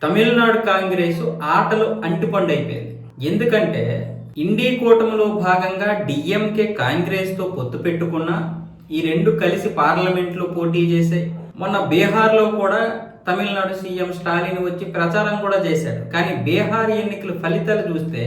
తమిళనాడు కాంగ్రెస్ ఆటలు అంటుపండైపోయింది. ఎందుకంటే ఇండీ కూటమిలో భాగంగా డిఎంకే కాంగ్రెస్ తో పొత్తు పెట్టుకున్న ఈ రెండు కలిసి పార్లమెంట్లో పోటీ చేశాయి. మొన్న బీహార్లో కూడా తమిళనాడు సీఎం స్టాలిన్ వచ్చి ప్రచారం కూడా చేశాడు. కానీ బీహార్ ఎన్నికల ఫలితాలు చూస్తే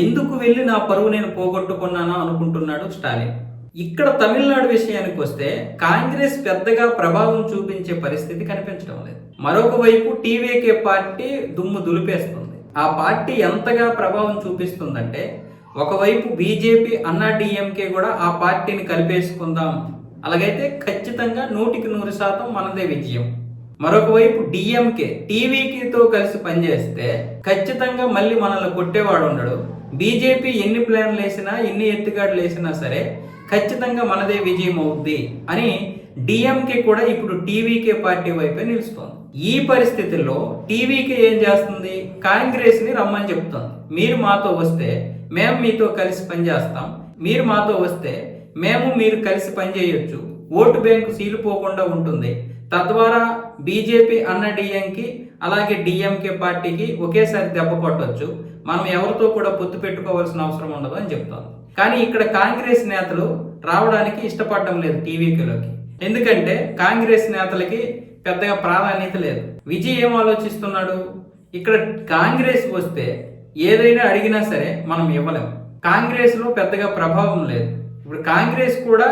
ఎందుకు వెళ్ళి నా పరువు నేను పోగొట్టుకున్నానా అనుకుంటున్నాడు స్టాలిన్. ఇక్కడ తమిళనాడు విషయానికి వస్తే కాంగ్రెస్ పెద్దగా ప్రభావం చూపించే పరిస్థితి కనిపించడం లేదు. మరొక వైపు టీవీకే పార్టీ దుమ్ము దులిపేస్తుంది. ఆ పార్టీ ఎంతగా ప్రభావం చూపిస్తుందంటే ఒకవైపు బీజేపీ అన్నా డిఎంకే కూడా ఆ పార్టీని కలిపేసుకుందాం, అలాగైతే ఖచ్చితంగా 100% మనదే విజయం. మరొక వైపు డిఎంకే టీవీకేతో కలిసి పనిచేస్తే ఖచ్చితంగా మళ్ళీ మనల్ని కొట్టేవాడు ఉండడు. బీజేపీ ఎన్ని ప్లాన్లు వేసినా ఎన్ని ఎత్తుగాడులు వేసినా సరే ఖచ్చితంగా మనదే విజయం అవుద్ది అని డిఎంకే కూడా ఇప్పుడు టీవీకే పార్టీ వైపే నిలుస్తోంది. ఈ పరిస్థితుల్లో టీవీకే ఏం చేస్తుంది, కాంగ్రెస్ ని రమ్మని చెప్తోంది. మీరు మాతో వస్తే మేము మీతో కలిసి పనిచేస్తాం, మీరు మాతో వస్తే మీరు కలిసి పనిచేయొచ్చు, ఓటు బ్యాంకు సీలిపోకుండా ఉంటుంది, తద్వారా బీజేపీ అన్న డిఎంకి అలాగే డిఎంకే పార్టీకి ఒకేసారి దెబ్బ కొట్టవచ్చు, మనం ఎవరితో కూడా పొత్తు పెట్టుకోవాల్సిన అవసరం ఉండదు అని చెప్తోంది. కానీ ఇక్కడ కాంగ్రెస్ నేతలు రావడానికి ఇష్టపడడం లేదు టీవీకేలోకి. ఎందుకంటే కాంగ్రెస్ నేతలకి పెద్దగా ప్రాధాన్యత లేదు. విజయ్ ఏం ఆలోచిస్తున్నాడు, ఇక్కడ కాంగ్రెస్ వస్తే ఏదైనా అడిగినా సరే మనం ఇవ్వలేము, కాంగ్రెస్ లో పెద్దగా ప్రభావం లేదు. ఇప్పుడు కాంగ్రెస్ కూడా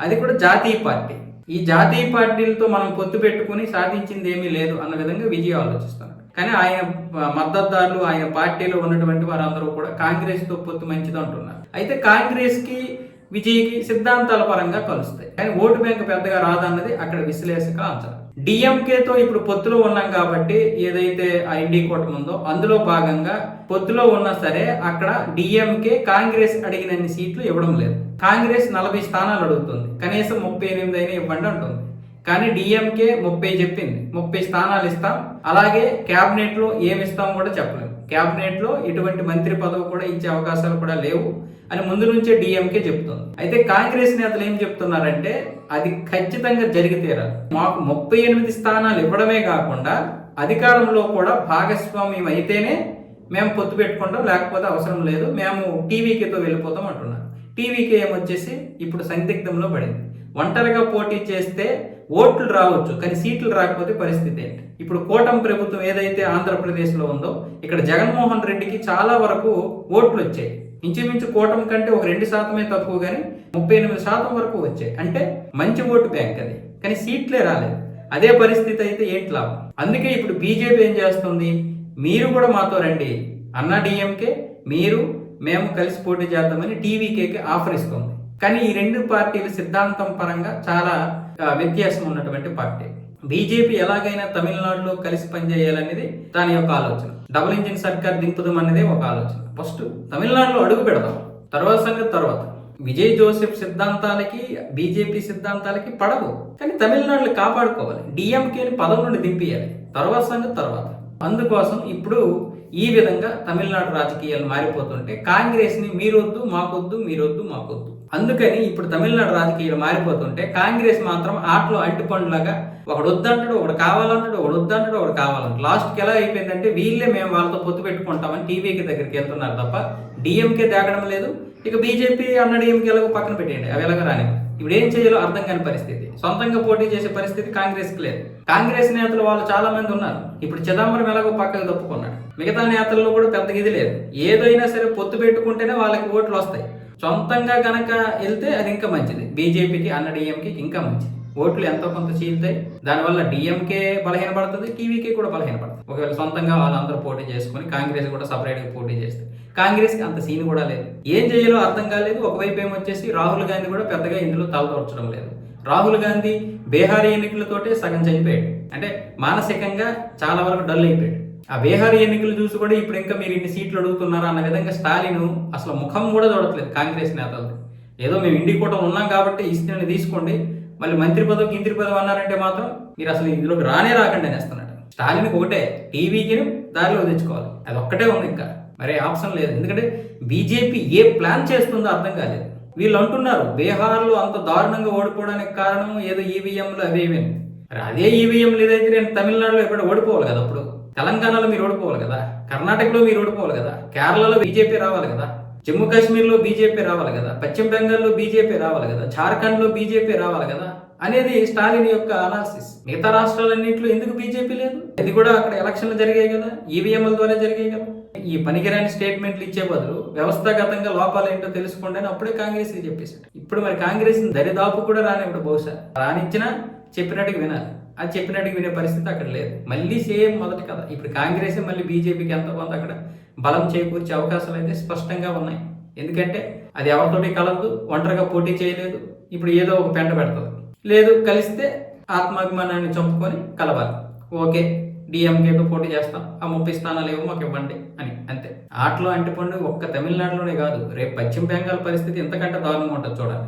అది కూడా జాతీయ పార్టీ, ఈ జాతీయ పార్టీలతో మనం పొత్తు పెట్టుకుని సాధించింది ఏమీ లేదు అన్న విధంగా విజయ్ ఆలోచిస్తున్నాడు. కానీ ఆయన మద్దతుదారులు, ఆయన పార్టీలో ఉన్నటువంటి వారందరూ కూడా కాంగ్రెస్ తో పొత్తు మంచిది అంటున్నారు. అయితే కాంగ్రెస్ కి విజయ్కి సిద్ధాంతాల పరంగా కలుస్తాయి, కానీ ఓటు బ్యాంక్ పెద్దగా రాదన్నది అక్కడ విశ్లేషకుల అంచనా. డిఎంకేతో ఇప్పుడు పొత్తులో ఉన్నాం కాబట్టి ఏదైతే ఆ ఇండీ కూటమి ఉందో అందులో భాగంగా పొత్తులో ఉన్నా సరే అక్కడ డిఎంకే కాంగ్రెస్ అడిగినన్ని సీట్లు ఇవ్వడం లేదు. కాంగ్రెస్ 40 స్థానాలు అడుగుతుంది, కనీసం 38 అయినా ఇవ్వండి అంటుంది. కానీ డిఎంకే 30 చెప్పింది, 30 స్థానాలు ఇస్తాం, అలాగే క్యాబినెట్ లో ఏమి ఇస్తాం కూడా చెప్పలేము, క్యాబినెట్ లో ఎటువంటి మంత్రి పదవి కూడా ఇచ్చే అవకాశాలు కూడా లేవు అని ముందు నుంచే డిఎంకే చెప్తుంది. అయితే కాంగ్రెస్ నేతలు ఏం చెప్తున్నారంటే అది ఖచ్చితంగా జరిగి తీరాలి, మాకు 38 స్థానాలు ఇవ్వడమే కాకుండా అధికారంలో కూడా భాగస్వామ్యం అయితేనే మేము పొత్తు పెట్టుకుంటాం, లేకపోతే అవసరం లేదు, మేము టీవీకేతో వెళ్ళిపోతాం అంటున్నారు. టీవీకే ఏమొచ్చేసి ఇప్పుడు సందిగ్ధంలో పడింది. ఒంటరిగా పోటీ చేస్తే ఓట్లు రావచ్చు, కానీ సీట్లు రాకపోతే పరిస్థితి ఏంటి? ఇప్పుడు కూటమి ప్రభుత్వం ఏదైతే ఆంధ్రప్రదేశ్లో ఉందో ఇక్కడ జగన్మోహన్ రెడ్డికి చాలా వరకు ఓట్లు వచ్చాయి. ఇంచుమించు కూటమి కంటే ఒక 2% తక్కువ, కానీ 38% వరకు వచ్చాయి. అంటే మంచి ఓటు బ్యాంక్ అది, కానీ సీట్లే రాలేదు. అదే పరిస్థితి అయితే ఏంటి లాభం? అందుకే ఇప్పుడు బీజేపీ ఏం చేస్తుంది, మీరు కూడా మాతో రండి, అన్నా డిఎంకే మేము కలిసి పోటీ చేద్దామని టీవీకేకి ఆఫర్ ఇస్తుంది. కానీ ఈ రెండు పార్టీలు సిద్ధాంతం పరంగా చాలా వ్యత్యాసం ఉన్నటువంటి పార్టీ. బీజేపీ ఎలాగైనా తమిళనాడులో కలిసి పనిచేయాలనేది దాని యొక్క ఆలోచన. డబుల్ ఇంజిన్ సర్కార్ దింపుదాం అనేది ఒక ఆలోచన. ఫస్ట్ తమిళనాడులో అడుగు పెడదాం, తర్వాత సంగతి తర్వాత. విజయ్ జోసెఫ్ సిద్ధాంతాలకి బీజేపీ సిద్ధాంతాలకి పడవు, కానీ తమిళనాడులో కాపాడుకోవాలి, డిఎంకేని పదవి నుండి దింపియాలి, తర్వాత సంగతి తర్వాత. అందుకోసం ఇప్పుడు ఈ విధంగా తమిళనాడు రాజకీయాలు మారిపోతుంటే కాంగ్రెస్ ని మీరొద్దు మాకొద్దు, మీరొద్దు మాకొద్దు, అందుకని ఇప్పుడు తమిళనాడు రాజకీయాలు మారిపోతుంటే కాంగ్రెస్ మాత్రం ఆటలో అరటిపండులాగా ఒకడు వద్దంటాడు, ఒకడు కావాలంటాడు, ఒకడు వద్దంటాడు, ఒకడు కావాలంటాడు. లాస్ట్కి ఎలా అయిపోయిందంటే వీళ్ళే మేము వాళ్ళతో పొత్తు పెట్టుకుంటామని టీవీకి దగ్గరికి వెళ్తున్నారు తప్ప డిఎంకే దాగడం లేదు. ఇక బీజేపీ అన్న డిఎంకే ఎలాగో పక్కన పెట్టేయండి, అవి ఎలాగ రాని. ఇప్పుడు ఏం చేయాలో అర్థం కాని పరిస్థితి. సొంతంగా పోటీ చేసే పరిస్థితి కాంగ్రెస్కి లేదు. కాంగ్రెస్ నేతలు వాళ్ళు చాలా మంది ఉన్నారు. ఇప్పుడు చిదంబరం ఎలాగో పక్కకు తప్పుకున్నాడు, మిగతా నేతల్లో కూడా పెద్దగా ఇది లేదు. ఏదైనా సరే పొత్తు పెట్టుకుంటేనే వాళ్ళకి ఓట్లు వస్తాయి. సొంతంగా కనుక వెళ్తే అది ఇంకా మంచిది, బీజేపీకి అన్న డిఎంకి ఇంకా మంచిది, ఓట్లు ఎంతో కొంత చీలుతాయి. దానివల్ల డిఎంకే బలహీనపడుతుంది, టీవీకే కూడా బలహీనపడుతుంది. ఒకవేళ సొంతంగా వాళ్ళందరూ పోటీ చేసుకుని కాంగ్రెస్ కూడా సపరేట్గా పోటీ చేస్తే కాంగ్రెస్కి అంత సీన్ కూడా లేదు. ఏం చేయాలో అర్థం కాలేదు. ఒకవైపు ఏమొచ్చేసి రాహుల్ గాంధీ కూడా పెద్దగా ఇందులో తలదూర్చడం లేదు. రాహుల్ గాంధీ బీహార్ ఎన్నికలతోటే సగం చనిపోయాడు, అంటే మానసికంగా చాలా వరకు డల్ అయిపోయాడు. ఆ బీహార్ ఎన్నికలు చూసి కూడా ఇప్పుడు ఇంకా మీరు ఇన్ని సీట్లు అడుగుతున్నారా అన్న విధంగా స్టాలిన్ అసలు ముఖం కూడా చూడట్లేదు కాంగ్రెస్ నేతలది. ఏదో మేము ఇండి కూటమి ఉన్నాం కాబట్టి ఇస్తేనే తీసుకోండి, మళ్ళీ మంత్రి పదవి గింత్రి పదవి అన్నారంటే మాత్రం మీరు అసలు ఇందులోకి రాకండి అనేస్తున్నాడు. స్టాలిన్కి ఒకటే, టీవీకి దారిలో తెచ్చుకోవాలి, అది ఒక్కటే ఉంది, ఇంకా మరే ఆప్షన్ లేదు. ఎందుకంటే బీజేపీ ఏ ప్లాన్ చేస్తుందో అర్థం కాలేదు. వీళ్ళు అంటున్నారు బీహార్లో అంత దారుణంగా ఓడిపోవడానికి కారణం ఏదో ఈవీఎంలు అవేమేమి. అదే ఈవీఎంలు ఏదైతే నేను తమిళనాడులో ఎప్పుడు ఓడిపోవాలి కదా, అప్పుడు తెలంగాణలో మీరు ఓడిపోవాలి కదా, కర్ణాటకలో మీరు ఓడిపోవాలి కదా, కేరళలో బీజేపీ రావాలి కదా, జమ్మూ కాశ్మీర్లో బీజేపీ రావాలి కదా, పశ్చిమ బెంగాల్లో బీజేపీ రావాలి కదా, జార్ఖండ్లో బీజేపీ రావాలి కదా అనేది స్టాలిన్ యొక్క అనాలిసిస్. మిగతా రాష్ట్రాలన్నింటిలో ఎందుకు బీజేపీ లేదు? ఇది కూడా అక్కడ ఎలక్షన్లు జరిగాయి కదా, ఈవీఎంల ద్వారా జరిగాయి కదా. ఈ పనికిరాని స్టేట్మెంట్లు ఇచ్చే బదులు వ్యవస్థాగతంగా లోపాలు ఏంటో తెలుసుకోండి అని అప్పుడే కాంగ్రెస్ చెప్పేశాడు. ఇప్పుడు మరి కాంగ్రెస్ దరిదాపు కూడా రానిప్పుడు, బహుశా రానిచ్చినా చెప్పినట్టుగా వినాలి. అది చెప్పినట్టుగా వినే పరిస్థితి అక్కడ లేదు. మళ్ళీ సేమ్ మొదటి కథ. ఇప్పుడు కాంగ్రెస్ మళ్ళీ బీజేపీకి ఎంతో కొంత అక్కడ బలం చేకూర్చే అవకాశాలు అయితే స్పష్టంగా ఉన్నాయి. ఎందుకంటే అది ఎవరితోటి కలదు, ఒంటరిగా పోటీ చేయలేదు. ఇప్పుడు ఏదో ఒక పెంట పెడుతుంది, లేదు కలిస్తే ఆత్మాభిమానాన్ని చంపుకొని కలవాలి. ఓకే, డిఎంకేతో పోటీ చేస్తాం, ఆ 30 స్థానాలు ఏవో మాకు ఇవ్వండి అని, అంతే. ఆటలో అంటిపండు ఒక్క తమిళనాడులోనే కాదు, రేపు పశ్చిమ బెంగాల్ పరిస్థితి ఎంతకంటే దారుణంగా ఉంటుంది చూడాలి.